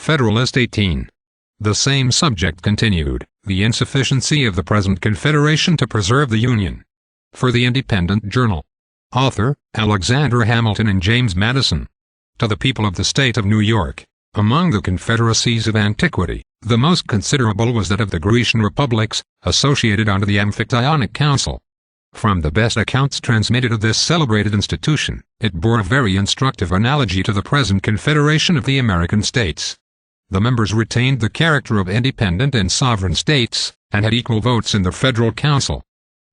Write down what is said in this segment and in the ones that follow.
Federalist 18. The same subject continued, the insufficiency of the present Confederation to preserve the Union. For the Independent Journal. Author, Alexander Hamilton and James Madison. To the people of the state of New York. Among the confederacies of antiquity, the most considerable was that of the Grecian republics, associated under the Amphictyonic Council. From the best accounts transmitted of this celebrated institution, it bore a very instructive analogy to the present Confederation of the American States. The members retained the character of independent and sovereign states, and had equal votes in the Federal Council.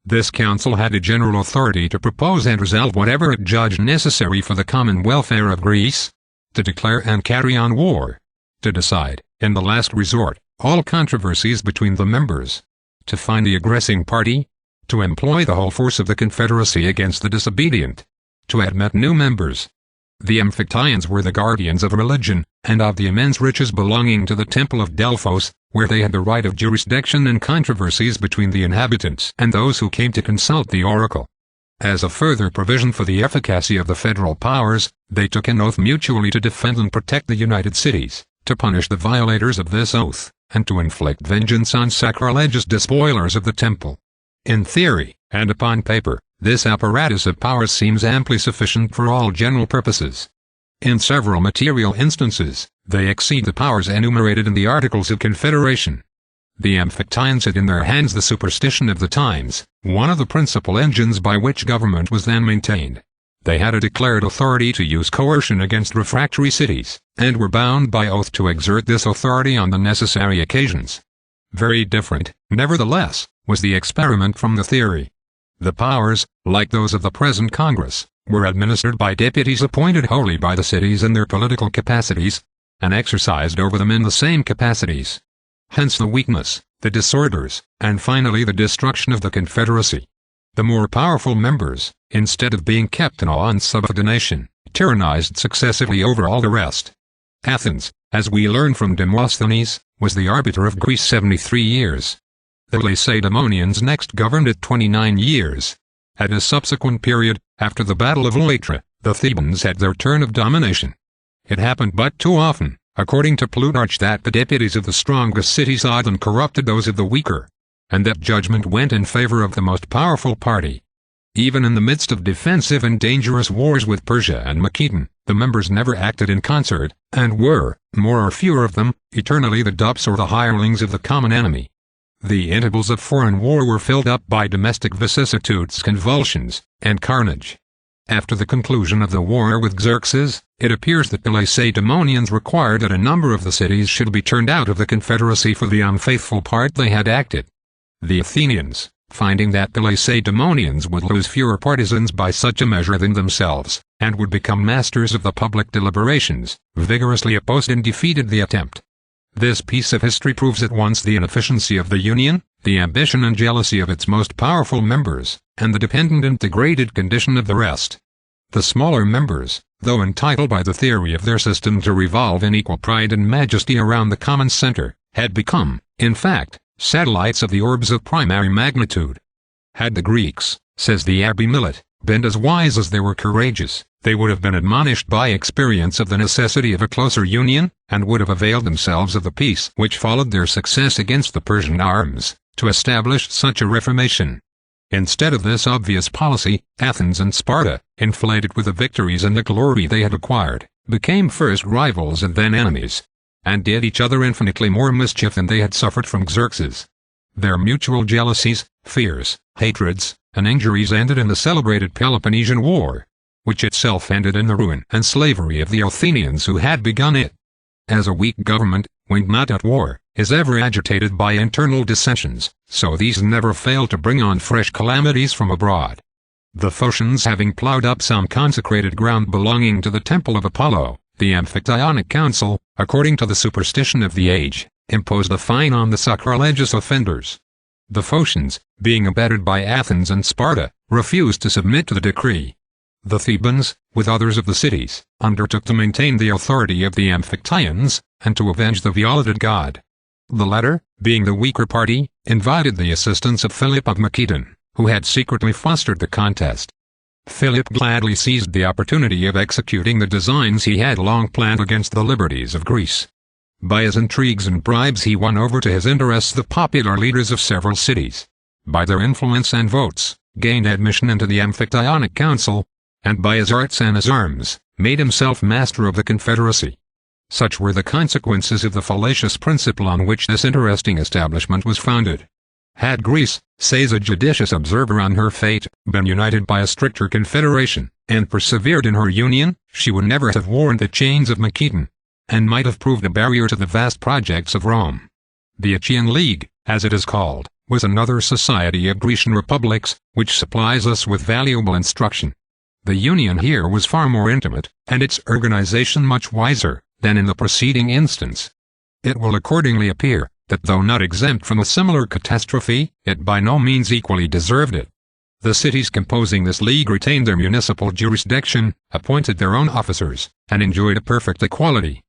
This council had a general authority to propose and resolve whatever it judged necessary for the common welfare of Greece, to declare and carry on war, to decide, in the last resort, all controversies between the members, to find the aggressing party, to employ the whole force of the Confederacy against the disobedient, to admit new members. The Amphictyons were the guardians of religion, and of the immense riches belonging to the Temple of Delphos, where they had the right of jurisdiction in controversies between the inhabitants and those who came to consult the oracle. As a further provision for the efficacy of the federal powers, they took an oath mutually to defend and protect the united cities, to punish the violators of this oath, and to inflict vengeance on sacrilegious despoilers of the temple. In theory, and upon paper, this apparatus of power seems amply sufficient for all general purposes. In several material instances, they exceed the powers enumerated in the Articles of Confederation. The Amphictyons had in their hands the superstition of the times, one of the principal engines by which government was then maintained. They had a declared authority to use coercion against refractory cities, and were bound by oath to exert this authority on the necessary occasions. Very different, nevertheless, was the experiment from the theory. The powers, like those of the present Congress, were administered by deputies appointed wholly by the cities in their political capacities, and exercised over them in the same capacities. Hence the weakness, the disorders, and finally the destruction of the Confederacy. The more powerful members, instead of being kept in awe and subordination, tyrannized successively over all the rest. Athens, as we learn from Demosthenes, was the arbiter of Greece 73 years. The Lacedaemonians next governed it 29 years. At a subsequent period, after the Battle of Leuctra, the Thebans had their turn of domination. It happened but too often, according to Plutarch, that the deputies of the strongest cities often corrupted those of the weaker, and that judgment went in favor of the most powerful party. Even in the midst of defensive and dangerous wars with Persia and Macedon, the members never acted in concert, and were, more or fewer of them, eternally the dupes or the hirelings of the common enemy. The intervals of foreign war were filled up by domestic vicissitudes, convulsions, and carnage. After the conclusion of the war with Xerxes, it appears that the Lacedaemonians required that a number of the cities should be turned out of the Confederacy for the unfaithful part they had acted. The Athenians, finding that the Lacedaemonians would lose fewer partisans by such a measure than themselves, and would become masters of the public deliberations, vigorously opposed and defeated the attempt. This piece of history proves at once the inefficiency of the Union, the ambition and jealousy of its most powerful members, and the dependent and degraded condition of the rest. The smaller members, though entitled by the theory of their system to revolve in equal pride and majesty around the common center, had become, in fact, satellites of the orbs of primary magnitude. Had the Greeks, says the Abbé Millet, been as wise as they were courageous, they would have been admonished by experience of the necessity of a closer union, and would have availed themselves of the peace which followed their success against the Persian arms, to establish such a reformation. Instead of this obvious policy, Athens and Sparta, inflated with the victories and the glory they had acquired, became first rivals and then enemies, and did each other infinitely more mischief than they had suffered from Xerxes. Their mutual jealousies, fears, hatreds, and injuries ended in the celebrated Peloponnesian War, which itself ended in the ruin and slavery of the Athenians who had begun it. As a weak government, when not at war, is ever agitated by internal dissensions, so these never fail to bring on fresh calamities from abroad. The Phocians, having plowed up some consecrated ground belonging to the temple of Apollo, the Amphictyonic Council, according to the superstition of the age, imposed a fine on the sacrilegious offenders. The Phocians, being abetted by Athens and Sparta, refused to submit to the decree. The Thebans, with others of the cities, undertook to maintain the authority of the Amphictyons, and to avenge the violated god. The latter, being the weaker party, invited the assistance of Philip of Macedon, who had secretly fostered the contest. Philip gladly seized the opportunity of executing the designs he had long planned against the liberties of Greece. By his intrigues and bribes he won over to his interests the popular leaders of several cities. By their influence and votes, gained admission into the Amphictyonic Council, and by his arts and his arms, made himself master of the Confederacy. Such were the consequences of the fallacious principle on which this interesting establishment was founded. Had Greece, says a judicious observer on her fate, been united by a stricter confederation, and persevered in her union, she would never have worn the chains of Macedon, and might have proved a barrier to the vast projects of Rome. The Achaean League, as it is called, was another society of Grecian republics, which supplies us with valuable instruction. The union here was far more intimate, and its organization much wiser, than in the preceding instance. It will accordingly appear, that though not exempt from a similar catastrophe, it by no means equally deserved it. The cities composing this league retained their municipal jurisdiction, appointed their own officers, and enjoyed a perfect equality.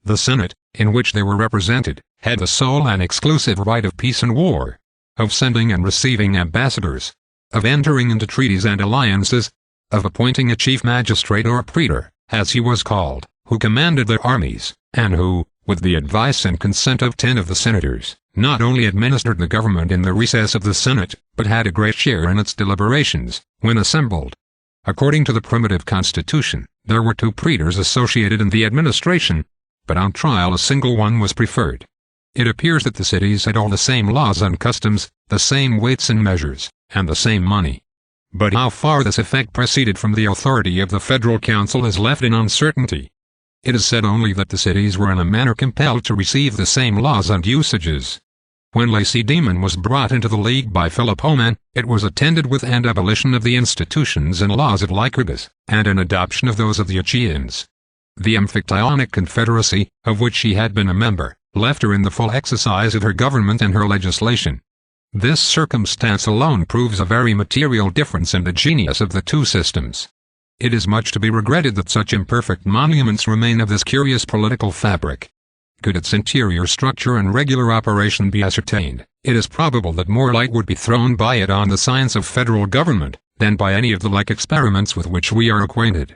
The Senate, in which they were represented, had the sole and exclusive right of peace and war, of sending and receiving ambassadors, of entering into treaties and alliances, of appointing a chief magistrate or praetor, as he was called, who commanded their armies, and who, with the advice and consent of 10 of the senators, not only administered the government in the recess of the Senate, but had a great share in its deliberations, when assembled. According to the primitive constitution, there were 2 praetors associated in the administration, but on trial a single one was preferred. It appears that the cities had all the same laws and customs, the same weights and measures, and the same money. But how far this effect proceeded from the authority of the Federal Council is left in uncertainty. It is said only that the cities were in a manner compelled to receive the same laws and usages. When Lacedaemon was brought into the league by Philopoemen, it was attended with an abolition of the institutions and laws of Lycurgus, and an adoption of those of the Achaeans. The Amphictyonic Confederacy, of which she had been a member, left her in the full exercise of her government and her legislation. This circumstance alone proves a very material difference in the genius of the 2 systems. It is much to be regretted that such imperfect monuments remain of this curious political fabric. Could its interior structure and regular operation be ascertained, it is probable that more light would be thrown by it on the science of federal government, than by any of the like experiments with which we are acquainted.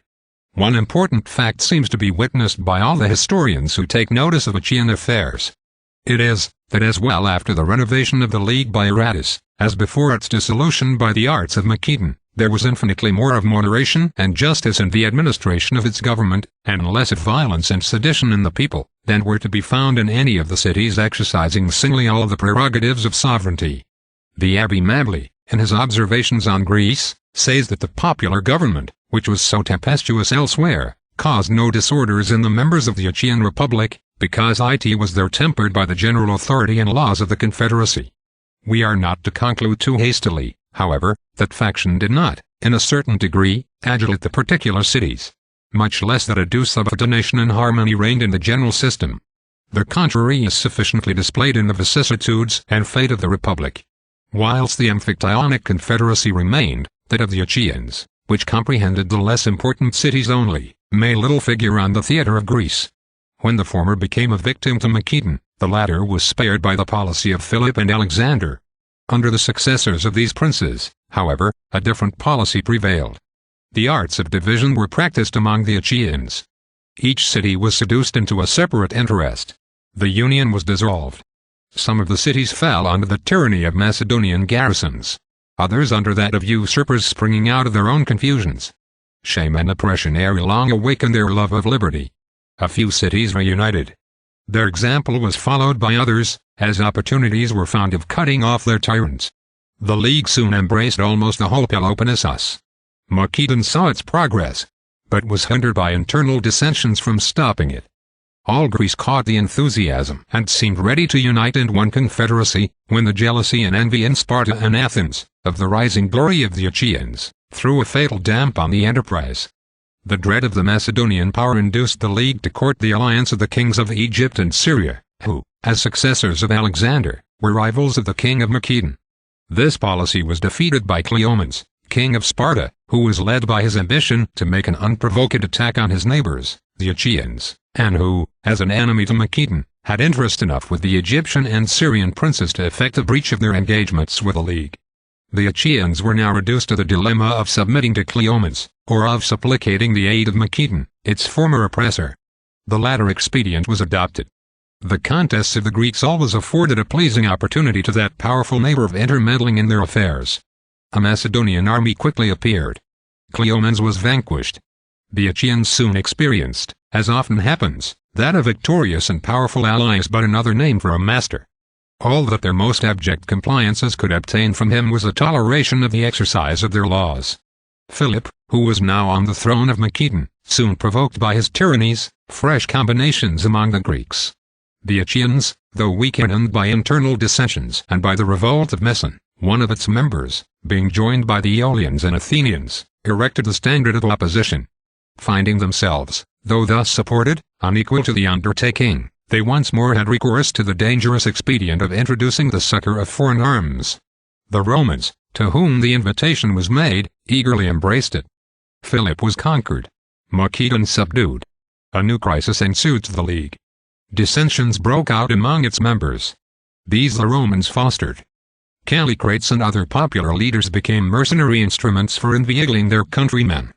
One important fact seems to be witnessed by all the historians who take notice of Achaean affairs. It is, that as well after the renovation of the League by Aratus, as before its dissolution by the arts of Macedon, there was infinitely more of moderation and justice in the administration of its government, and less of violence and sedition in the people, than were to be found in any of the cities exercising singly all the prerogatives of sovereignty. The Abbé Mably, in his observations on Greece, says that the popular government, which was so tempestuous elsewhere, caused no disorders in the members of the Achaean Republic, because it was there tempered by the general authority and laws of the Confederacy. We are not to conclude too hastily, however, that faction did not, in a certain degree, agitate the particular cities, much less that a due subordination and harmony reigned in the general system. The contrary is sufficiently displayed in the vicissitudes and fate of the Republic. Whilst the Amphictyonic Confederacy remained, that of the Achaeans, which comprehended the less important cities only, made little figure on the theatre of Greece. When the former became a victim to Macedon, the latter was spared by the policy of Philip and Alexander. Under the successors of these princes, however, a different policy prevailed. The arts of division were practiced among the Achaeans. Each city was seduced into a separate interest. The union was dissolved. Some of the cities fell under the tyranny of Macedonian garrisons, others under that of usurpers springing out of their own confusions. Shame and oppression ere long awakened their love of liberty. A few cities reunited. Their example was followed by others, as opportunities were found of cutting off their tyrants. The League soon embraced almost the whole Peloponnesus. Macedon saw its progress, but was hindered by internal dissensions from stopping it. All Greece caught the enthusiasm and seemed ready to unite in one confederacy, when the jealousy and envy in Sparta and Athens, of the rising glory of the Achaeans, threw a fatal damp on the enterprise. The dread of the Macedonian power induced the League to court the alliance of the kings of Egypt and Syria, who, as successors of Alexander, were rivals of the king of Macedon. This policy was defeated by Cleomenes, king of Sparta, who was led by his ambition to make an unprovoked attack on his neighbors, the Achaeans, and who, as an enemy to Macedon, had interest enough with the Egyptian and Syrian princes to effect a breach of their engagements with the League. The Achaeans were now reduced to the dilemma of submitting to Cleomenes, or of supplicating the aid of Macedon, its former oppressor. The latter expedient was adopted. The contests of the Greeks always afforded a pleasing opportunity to that powerful neighbor of intermeddling in their affairs. A Macedonian army quickly appeared. Cleomenes was vanquished. The Achaeans soon experienced, as often happens, that a victorious and powerful ally is but another name for a master. All that their most abject compliances could obtain from him was a toleration of the exercise of their laws. Philip, who was now on the throne of Macedon, soon provoked by his tyrannies, fresh combinations among the Greeks. The Achaeans, though weakened by internal dissensions and by the revolt of Madison, one of its members, being joined by the Aeolians and Athenians, erected the standard of opposition. Finding themselves, though thus supported, unequal to the undertaking, they once more had recourse to the dangerous expedient of introducing the succor of foreign arms. The Romans, to whom the invitation was made, eagerly embraced it. Philip was conquered. Macedon subdued. A new crisis ensued to the league. Dissensions broke out among its members. These the Romans fostered. Callicrates and other popular leaders became mercenary instruments for inveigling their countrymen.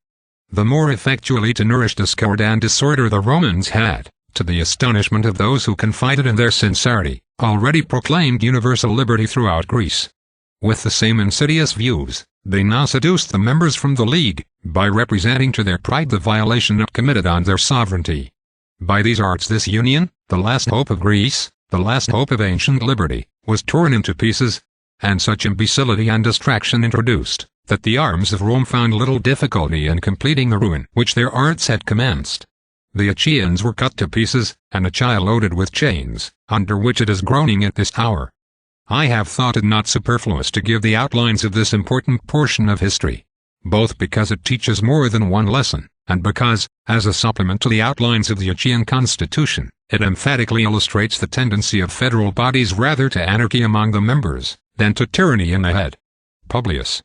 The more effectually to nourish discord and disorder the Romans had, to the astonishment of those who confided in their sincerity, already proclaimed universal liberty throughout Greece. With the same insidious views, they now seduced the members from the League, by representing to their pride the violation committed on their sovereignty. By these arts this union, the last hope of Greece, the last hope of ancient liberty, was torn into pieces, and such imbecility and distraction introduced, that the arms of Rome found little difficulty in completing the ruin which their arts had commenced. The Achaeans were cut to pieces, and Achaia loaded with chains, under which it is groaning at this hour. I have thought it not superfluous to give the outlines of this important portion of history, both because it teaches more than one lesson, and because, as a supplement to the outlines of the Achaean constitution, it emphatically illustrates the tendency of federal bodies rather to anarchy among the members, than to tyranny in the head. Publius,